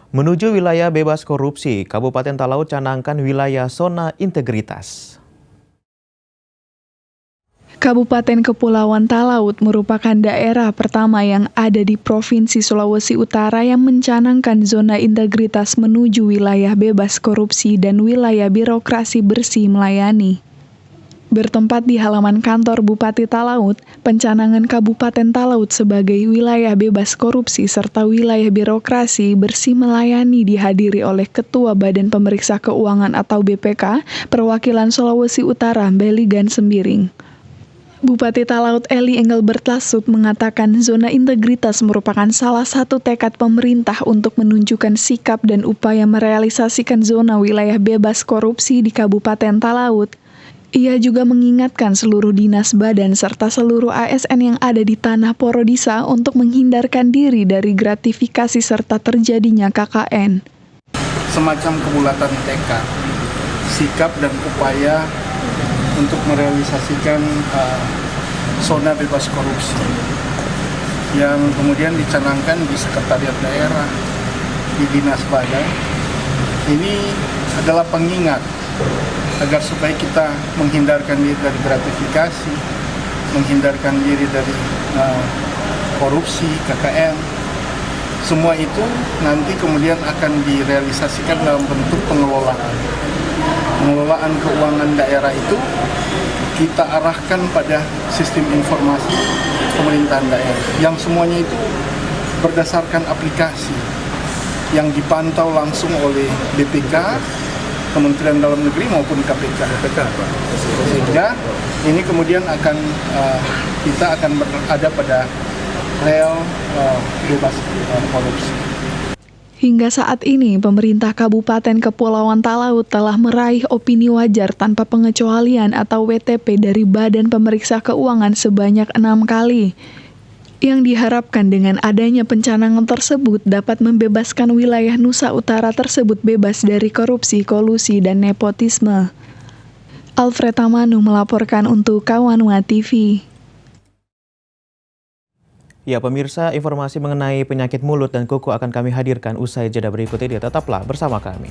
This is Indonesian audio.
Menuju wilayah bebas korupsi, Kabupaten Talaut canangkan wilayah zona integritas. Kabupaten Kepulauan Talaut merupakan daerah pertama yang ada di Provinsi Sulawesi Utara yang mencanangkan zona integritas menuju wilayah bebas korupsi dan wilayah birokrasi bersih melayani. Bertempat di halaman kantor Bupati Talaut, pencanangan Kabupaten Talaut sebagai wilayah bebas korupsi serta wilayah birokrasi bersih melayani dihadiri oleh Ketua Badan Pemeriksa Keuangan atau BPK, Perwakilan Sulawesi Utara, Beligan Sembiring. Bupati Talaut Eli Engelbert Lasut mengatakan zona integritas merupakan salah satu tekad pemerintah untuk menunjukkan sikap dan upaya merealisasikan zona wilayah bebas korupsi di Kabupaten Talaut. Ia juga mengingatkan seluruh dinas badan serta seluruh ASN yang ada di tanah Porodisa untuk menghindarkan diri dari gratifikasi serta terjadinya KKN. Semacam kebulatan tekad, sikap dan upaya untuk merealisasikan zona bebas korupsi yang kemudian dicanangkan di sekretariat daerah, di dinas badan. Ini adalah pengingat agar supaya kita menghindarkan diri dari gratifikasi, menghindarkan diri dari korupsi, KKN. Semua itu nanti kemudian akan direalisasikan dalam bentuk pengelolaan. Pengelolaan keuangan daerah itu kita arahkan pada sistem informasi pemerintahan daerah, yang semuanya itu berdasarkan aplikasi yang dipantau langsung oleh BPK, Kementerian Dalam Negeri maupun KPK. Sehingga ini kemudian kita akan berada pada rel bebas korupsi. Hingga saat ini, pemerintah Kabupaten Kepulauan Talaut telah meraih opini wajar tanpa pengecualian atau WTP dari Badan Pemeriksa Keuangan sebanyak 6 kali. Yang diharapkan dengan adanya pencanangan tersebut dapat membebaskan wilayah Nusa Utara tersebut bebas dari korupsi, kolusi, dan nepotisme. Alfred Tamanu melaporkan untuk Kawanwa TV. Ya pemirsa, informasi mengenai penyakit mulut dan kuku akan kami hadirkan usai jeda berikut ini. Tetaplah bersama kami.